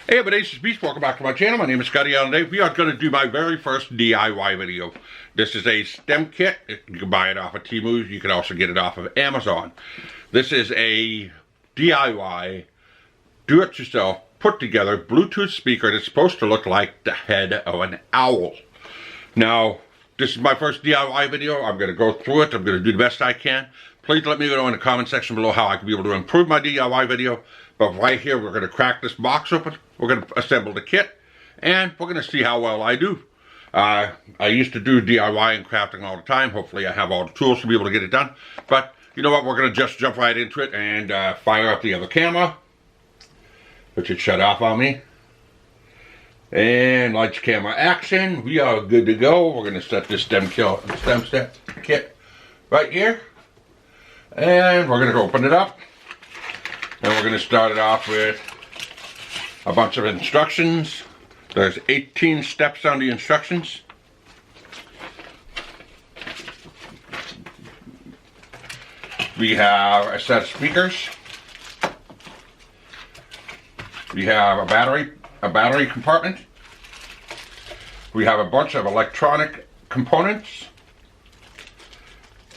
Hey everybody, this is Beast. Welcome back to my channel. My name is ScottyAllenDay. We are going to do my very first DIY video. This is a stem kit. You can buy it off of Temu. You can also get it off of Amazon. This is a DIY, do-it-yourself, put-together Bluetooth speaker that's supposed to look like the head of an owl. Now, this is my first DIY video. I'm going to go through it. I'm going to do the best I can. Please let me know in the comment section below how I can be able to improve my DIY video. But right here, we're going to crack this box open. We're going to assemble the kit. And we're going to see how well I do. I used to do DIY and crafting all the time. Hopefully I have all the tools to be able to get it done. But you know what? We're going to just jump right into it and fire up the other camera. Which it shut off on me. And lights, camera, action. We are good to go. We're going to set this stem kit right here. And we're going to open it up. And we're going to start it off with a bunch of instructions. There's 18 steps on the instructions. We have a set of speakers. We have a battery compartment. We have a bunch of electronic components,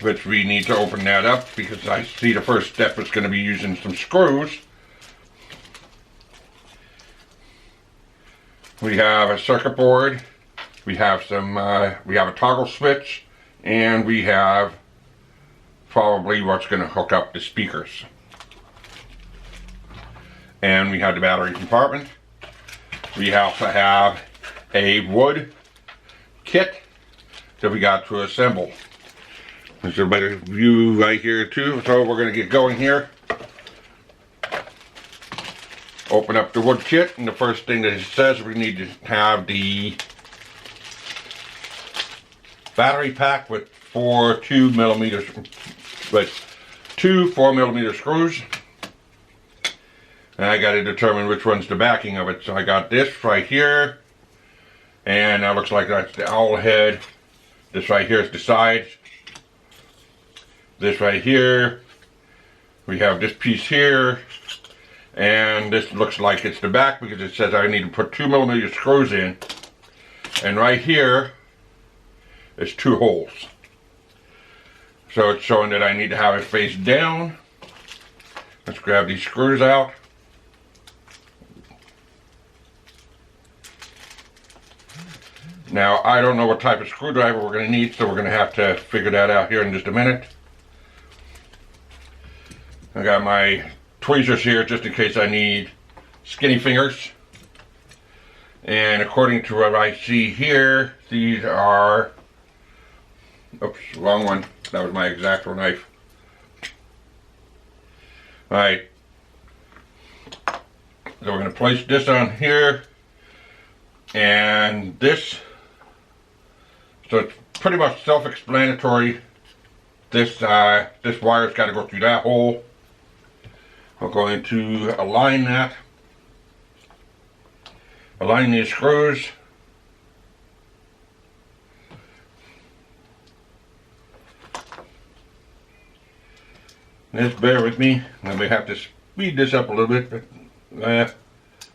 which we need to open that up because I see the first step is going to be using some screws. We have a circuit board. We have some. We have a toggle switch, and we have probably what's going to hook up the speakers. And we have the battery compartment. We also have a wood kit that we got to assemble. There's a better view right here too. So we're going to get going here. Open up the wood kit, and the first thing that it says, we need to have the battery pack with two 4mm screws. And I got to determine which one's the backing of it. So I got this right here, and that looks like that's the owl head. This right here is the sides. This right here, we have this piece here, and this looks like it's the back because it says I need to put 2mm screws in. And right here is 2 holes. So it's showing that I need to have it face down. Let's grab these screws out. Now, I don't know what type of screwdriver we're going to need, so we're going to have to figure that out here in just a minute. I got my tweezers here just in case I need skinny fingers. And according to what I see here, these are, oops, wrong one. That was my X-Acto knife. Alright. So we're going to place this on here. And this, so it's pretty much self-explanatory. This wire's got to go through that hole. We're going to align that. Align these screws. Just bear with me. I may have to speed this up a little bit, but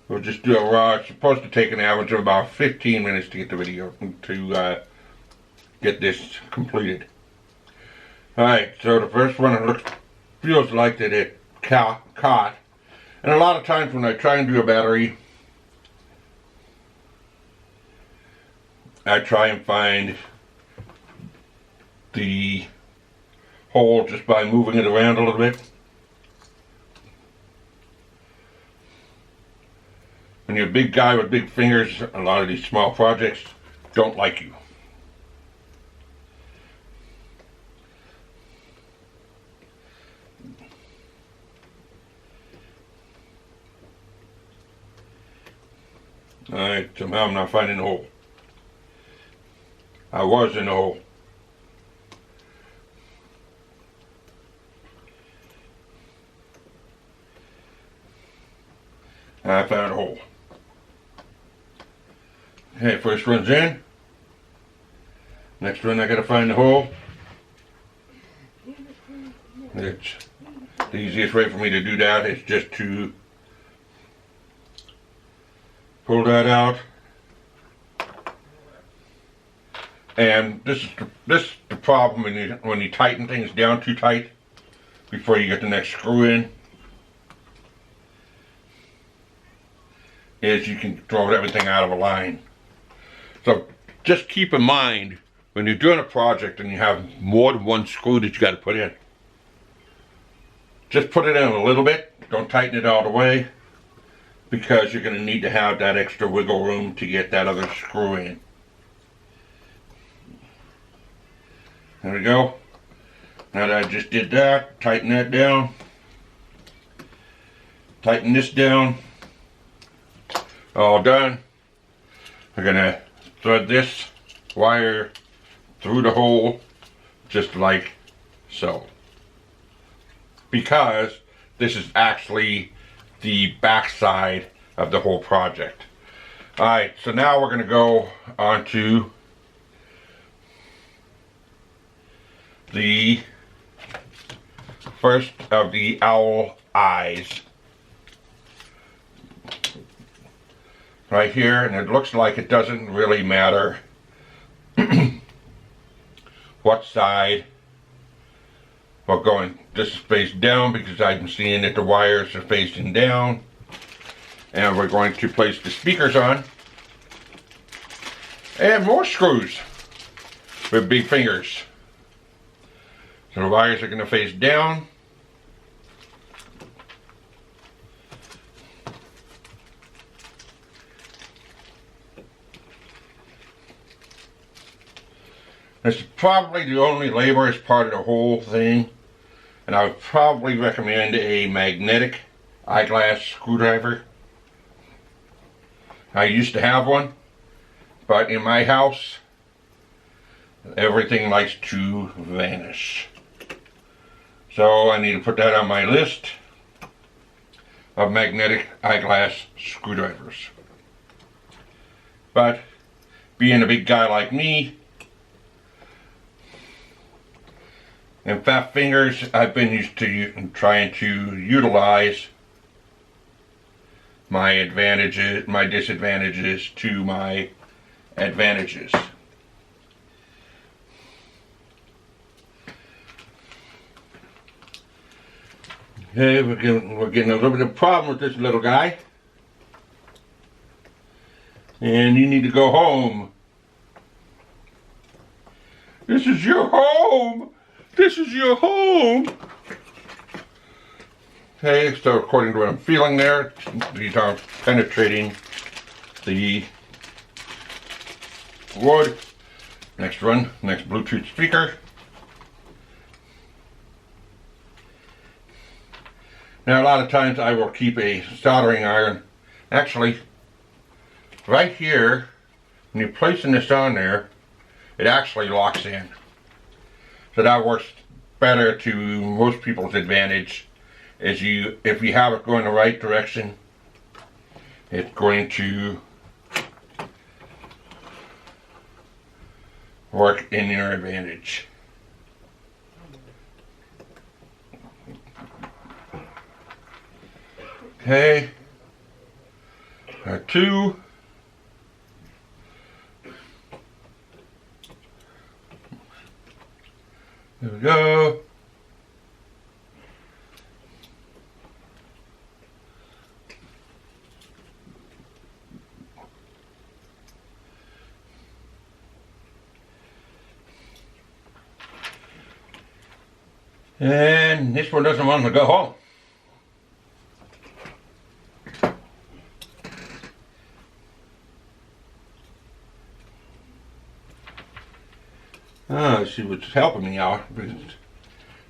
we'll just do a raw. It's supposed to take an average of about 15 minutes to get the video, to get this completed. Alright, so the first one, feels like that it caught. And a lot of times when I try and do a battery, I try and find the hole just by moving it around a little bit. When you're a big guy with big fingers, a lot of these small projects don't like you. Alright, somehow I'm not finding the hole. I was in the hole. I found a hole. Okay, first one's in. Next one I gotta find the hole. It's the easiest way for me to do that is just to Pull that out. And this is the problem when you tighten things down too tight before you get the next screw in, is you can throw everything out of a line. So just keep in mind when you're doing a project and you have more than one screw that you got to put in, just put it in a little bit. Don't tighten it all the way, because you're going to need to have that extra wiggle room to get that other screw in. There we go. Now that I just did that, tighten that down. Tighten this down. All done. We're going to thread this wire through the hole just like so, because this is actually the back side of the whole project. Alright, so now we're going to go on to the first of the owl eyes right here, and it looks like it doesn't really matter what side we're going. This is faced down because I'm seeing that the wires are facing down, and we're going to place the speakers on, and more screws with big fingers. So the wires are going to face down. This is probably the only laborious part of the whole thing, and I would probably recommend a magnetic eyeglass screwdriver. I used to have one, but in my house everything likes to vanish. So I need to put that on my list of magnetic eyeglass screwdrivers. But being a big guy like me and fat fingers, I've been used to trying to utilize my advantages, my disadvantages to my advantages. Okay, we're getting a little bit of a problem with this little guy. And you need to go home. This is your home! This is your home! Okay, so according to what I'm feeling there, these are penetrating the wood. Next one, next Bluetooth speaker. Now a lot of times I will keep a soldering iron, actually right here, when you're placing this on there, it actually locks in. So that works better to most people's advantage, is if you have it going the right direction, it's going to work in your advantage. Okay, two. There we go. And this one doesn't want to go home. She was helping me out.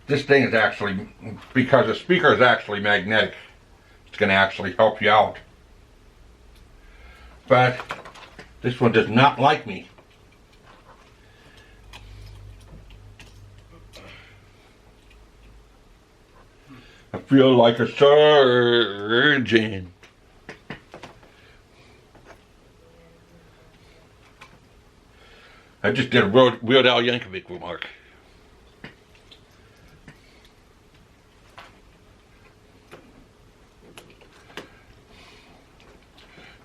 This thing is actually, because the speaker is actually magnetic, it's going to actually help you out. But this one does not like me. I feel like a surgeon. I just did a Weird Al Yankovic remark.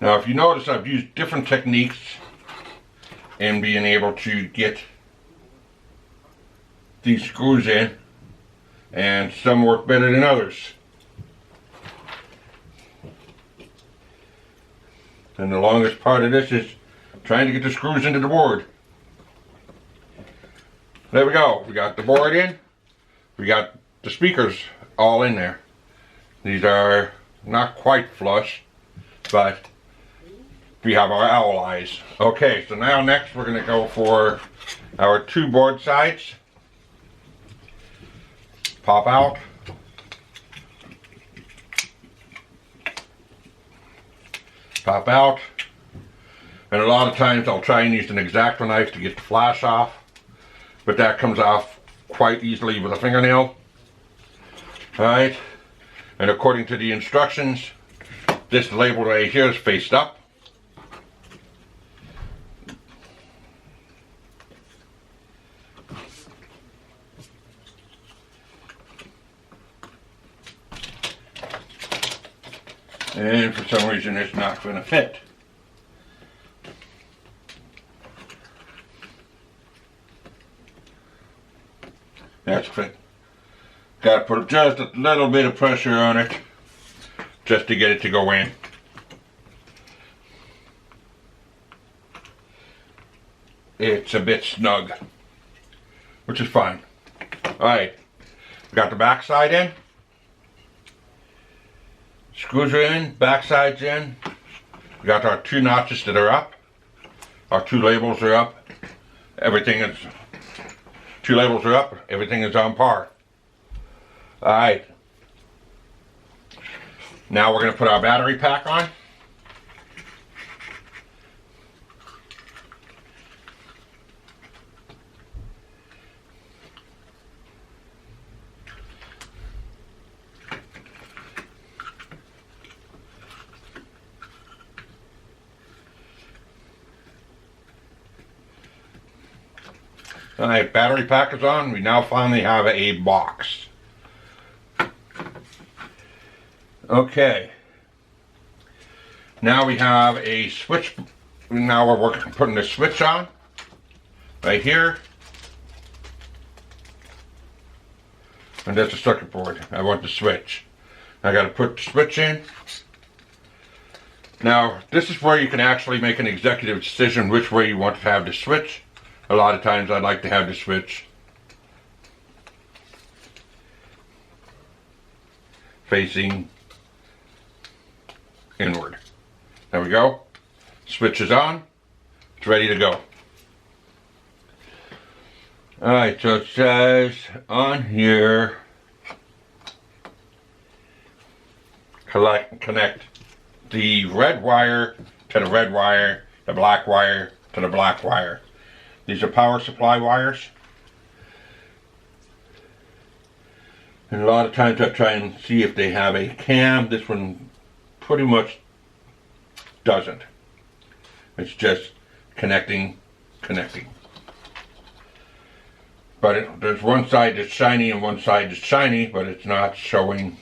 Now if you notice, I've used different techniques in being able to get these screws in, and some work better than others. And the longest part of this is trying to get the screws into the board. There we go. We got the board in. We got the speakers all in there. These are not quite flush, but we have our owl eyes. Okay, so now next we're going to go for our two board sides. Pop out. Pop out. And a lot of times I'll try and use an X-Acto knife to get the flash off, but that comes off quite easily with a fingernail. Alright, and according to the instructions, this label right here is faced up. And for some reason it's not going to fit. That's fit. Got to put just a little bit of pressure on it just to get it to go in. It's a bit snug, which is fine. Alright, got the back side in. Screws are in, back side's in. We got our two notches that are up. Our two labels are up. Everything is, two labels are up. Everything is on par. Alright. Now we're going to put our battery pack on. Alright, battery pack is on. We now finally have a box. Okay. Now we have a switch. Now we're putting the switch on. Right here. And that's the circuit board. I want the switch. I got to put the switch in. Now, this is where you can actually make an executive decision which way you want to have the switch. A lot of times I'd like to have the switch facing inward. There we go. Switch is on. It's ready to go. Alright, so it says on here, connect the red wire to the red wire, the black wire to the black wire. These are power supply wires. And a lot of times I try and see if they have a cam. This one pretty much doesn't. It's just connecting. But there's one side that's shiny and one side that's shiny, but it's not showing.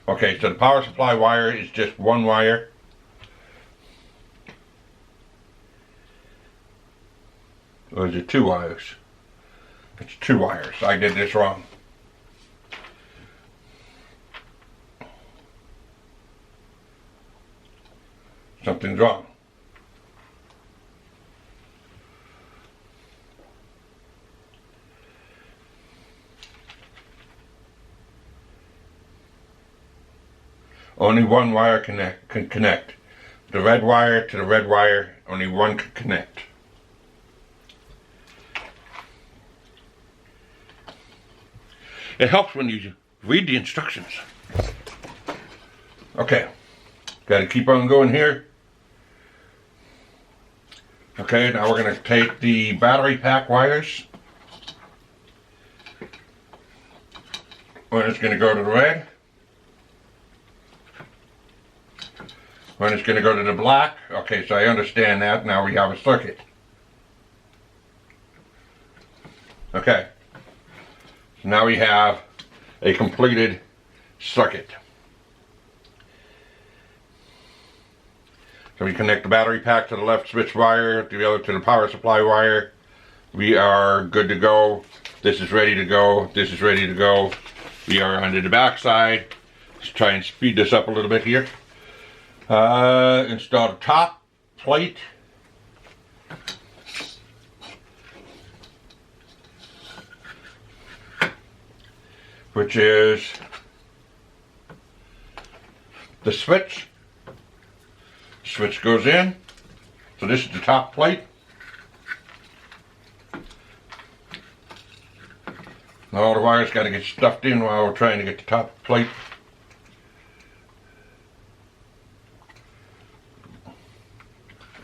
Okay, so the power supply wire is just one wire. Or is it two wires? It's two wires. I did this wrong. Something's wrong. Only one wire can connect. The red wire to the red wire, only one can connect. It helps when you read the instructions. Okay, got to keep on going here. Okay, now we're going to take the battery pack wires. One is going to go to the red. One is going to go to the black. Okay, so I understand that. Now we have a circuit. Okay. So now we have a completed circuit. So we connect the battery pack to the left switch wire, the other to the power supply wire. We are good to go. This is ready to go. This is ready to go. We are onto the back side. Let's try and speed this up a little bit here. Install the top plate. Which is the switch. Switch goes in. So this is the top plate. All the wires got to get stuffed in while we're trying to get the top plate.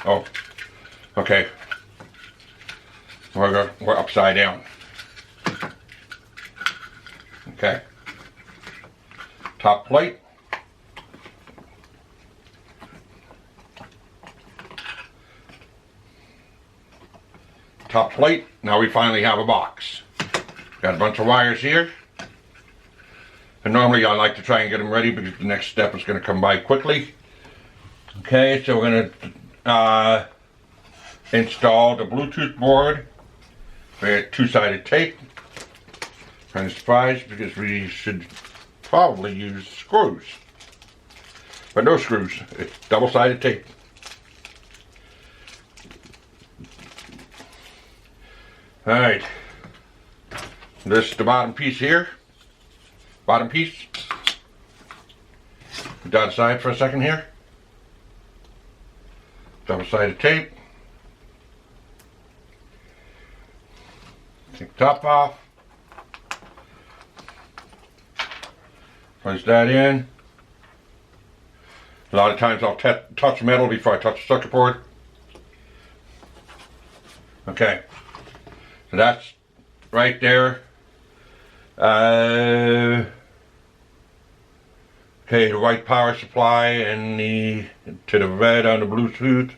Oh, okay. We're upside down. Okay. Top plate. Top plate. Now we finally have a box. Got a bunch of wires here. And normally I like to try and get them ready because the next step is going to come by quickly. Okay, so we're going to install the Bluetooth board with two-sided tape. Kind of surprised because we should probably use screws. But no screws, it's double-sided tape. Alright. This is the bottom piece here. Bottom piece. Put that aside for a second here. Double-sided tape. Take the top off. Place that in. A lot of times I'll touch metal before I touch the circuit board. Okay. So that's right there. Okay, the white power supply and to the red on the Bluetooth.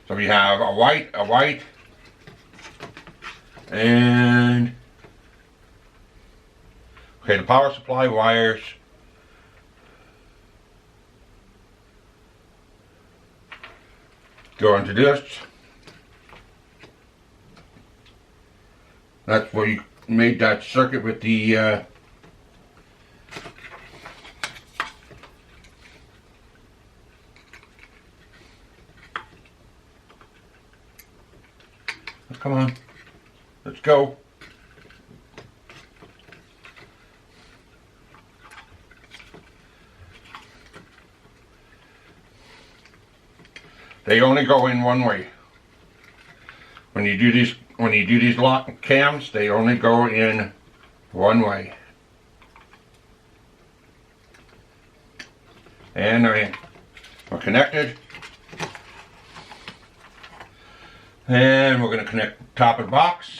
So we have a white, and okay, the power supply wires go into this. That's where you made that circuit with the come on, let's go. They only go in one way. When you do these lock cams, they only go in one way. And they're in. We're connected. And we're going to connect the top of the box.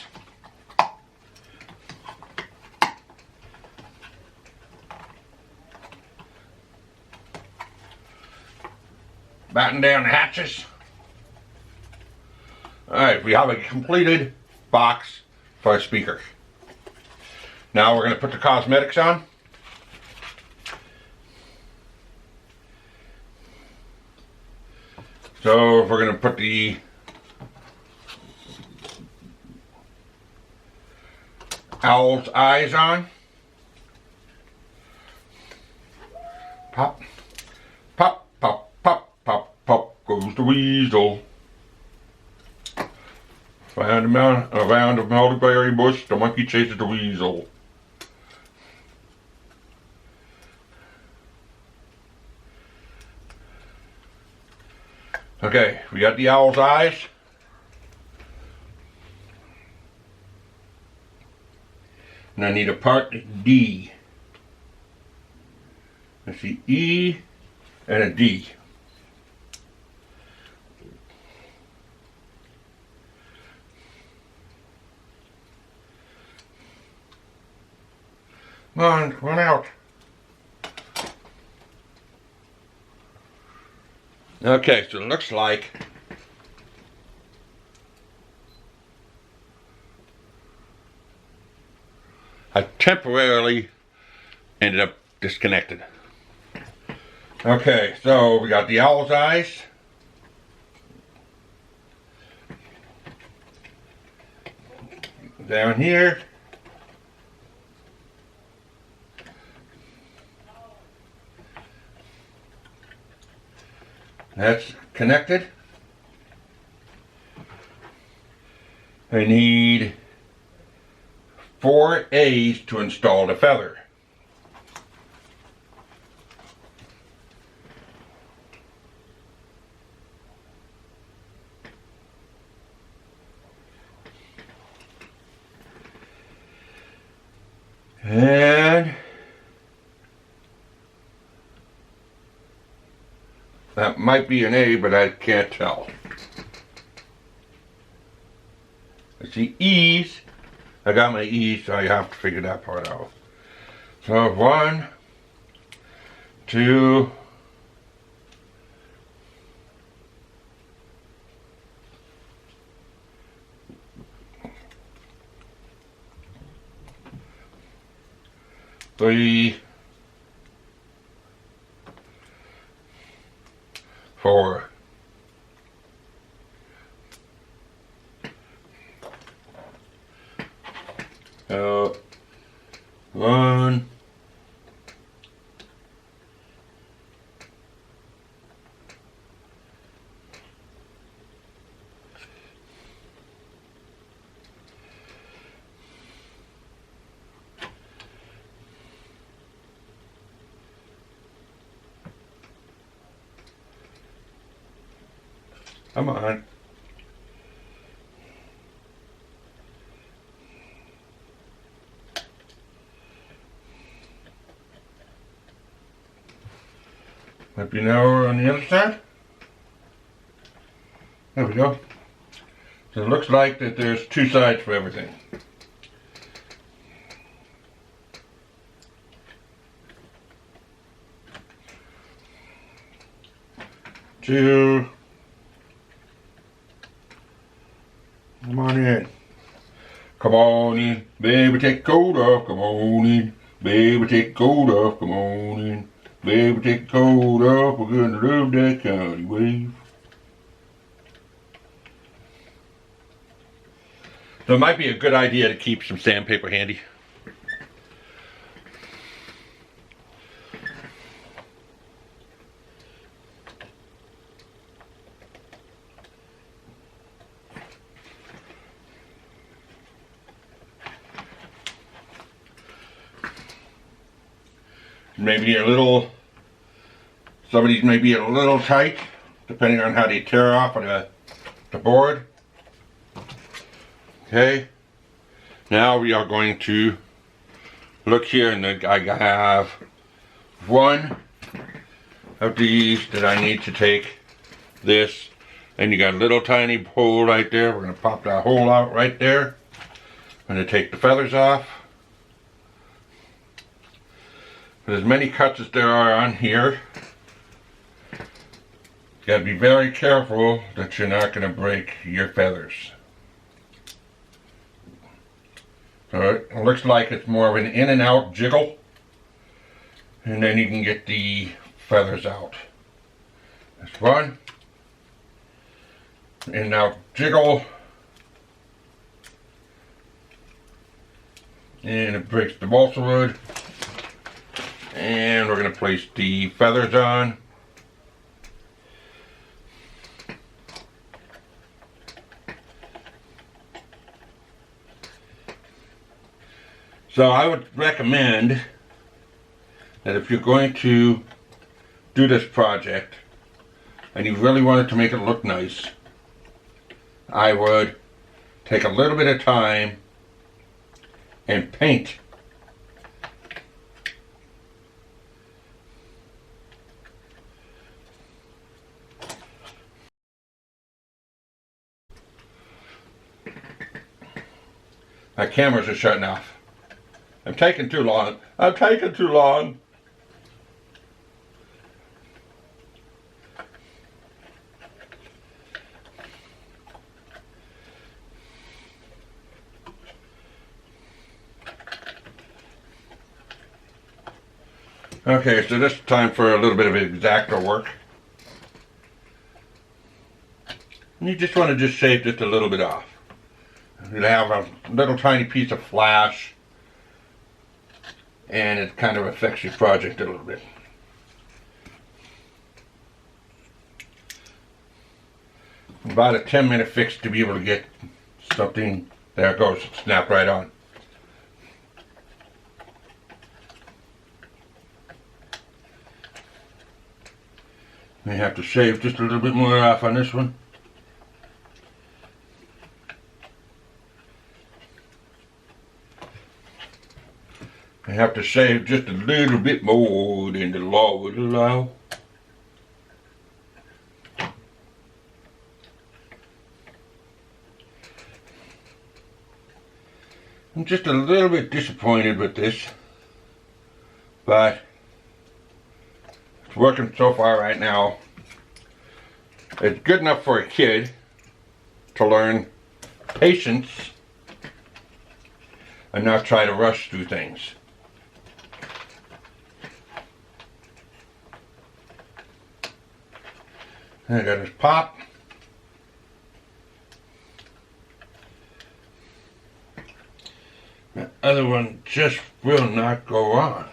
Batten down the hatches. Alright, we have a completed box for our speaker. Now we're going to put the cosmetics on. So we're going to put the owl's eyes on. Pop, pop, pop, pop, pop, pop goes the weasel. Around a mulberry bush, the monkey chases the weasel. Okay, we got the owl's eyes. And I need a part D. I see E and a D. Come on, run out. Okay, so it looks like I temporarily ended up disconnected. Okay, so we got the owl's eyes. down here. That's connected. I need 4 A's to install the feather. And that might be an A, but I can't tell. I see E's. I got my E's, so I have to figure that part out. So 1, 2, 3, 4. So 1, 'Come on. Might be now on the other side. There we go. So it looks like that there's 2 sides for everything. Two. Come on in. Come on in. Baby, take coat off. Come on in. Baby, take coat off. Come on in. Baby, take coat off. We're gonna love that county wave. So it might be a good idea to keep some sandpaper handy. Maybe a little, some of these may be a little tight, depending on how they tear off of the board. Okay, now we are going to look here, and I have 1 of these that I need to take this, and you got a little tiny hole right there. We're going to pop that hole out right there. I'm going to take the feathers off. With as many cuts as there are on here, you got to be very careful that you're not going to break your feathers. So it looks like it's more of an in and out jiggle, and then you can get the feathers out. That's 1. In and out jiggle, and it breaks the balsa wood. And we're going to place the feathers on. So I would recommend that if you're going to do this project and you really wanted to make it look nice, I would take a little bit of time and paint . My cameras are shutting off. I'm taking too long. I'm taking too long. Okay, so this is time for a little bit of X-Acto work. And you just want to just shave just a little bit off. you have a little tiny piece of flash, and it kind of affects your project a little bit. About a 10-minute fix to be able to get something. There it goes, snap right on. May have to shave just a little bit more off on this one. I have to shave just a little bit more than the law would allow. I'm just a little bit disappointed with this, but it's working so far right now. It's good enough for a kid to learn patience and not try to rush through things. I got his pop. The other one just will not go on.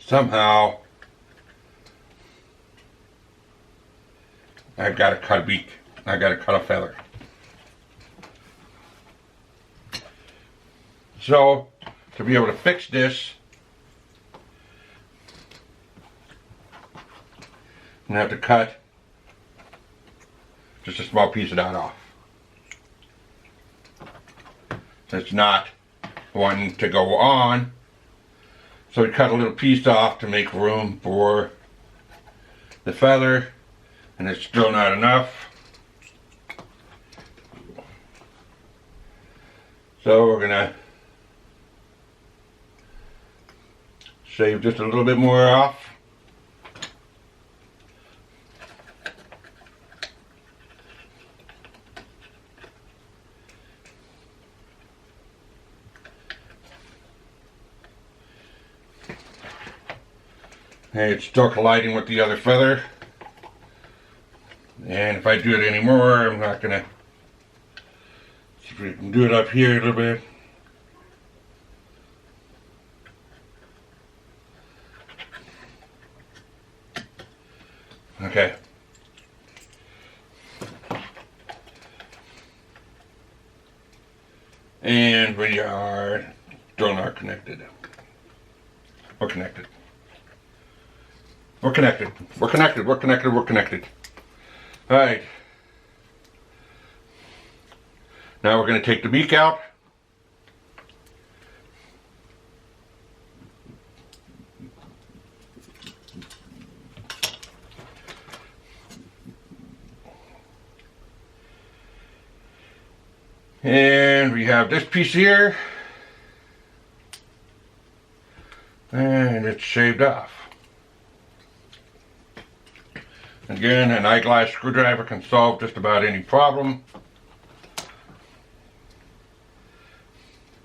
Somehow I gotta cut a beak. I gotta cut a feather. So to be able to fix this, I'm gonna have to cut just a small piece of that off. It's not one to go on. So we cut a little piece off to make room for the feather, and it's still not enough. So we're gonna shave just a little bit more off. Hey, it's still colliding with the other feather, and if I do it anymore, I'm not gonna. See if we can do it up here a little bit. Okay. And we are still not connected. We're connected. We're connected. We're connected. We're connected. We're connected. All right. Now we're going to take the beak out. And we have this piece here. And it's shaved off. Again, an eyeglass screwdriver can solve just about any problem.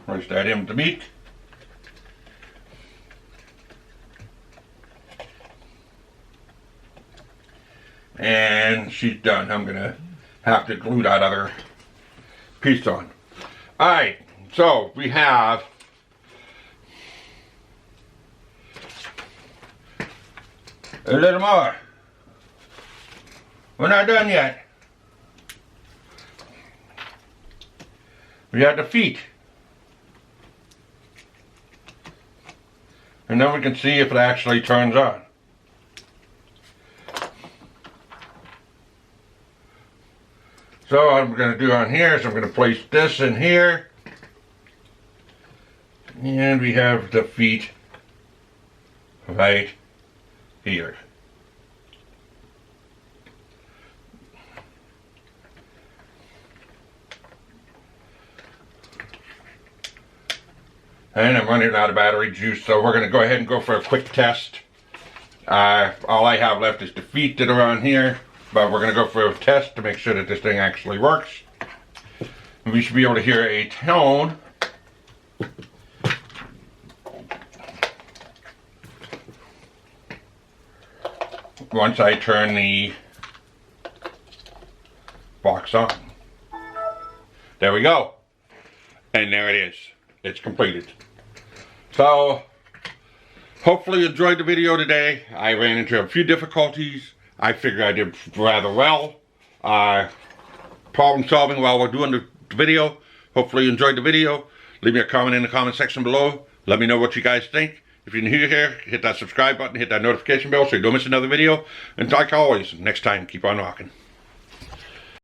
Place that in the beak. And she's done. I'm gonna have to glue that other piece on. Alright, so we have a little more. We're not done yet. We have the feet. And then we can see if it actually turns on. So what I'm going to do on here is I'm going to place this in here. And we have the feet right here. And I'm running out of battery juice, so we're going to go ahead and go for a quick test. All I have left is the feet that are on here, but we're going to go for a test to make sure that this thing actually works. And we should be able to hear a tone. Once I turn the box on. There we go. And there it is. It's completed. So, hopefully you enjoyed the video today. I ran into a few difficulties. I figure I did rather well. Problem solving while we're doing the video. Hopefully you enjoyed the video. Leave me a comment in the comment section below. Let me know what you guys think. If you're new here, hit that subscribe button, hit that notification bell so you don't miss another video. And like always, next time, keep on rocking.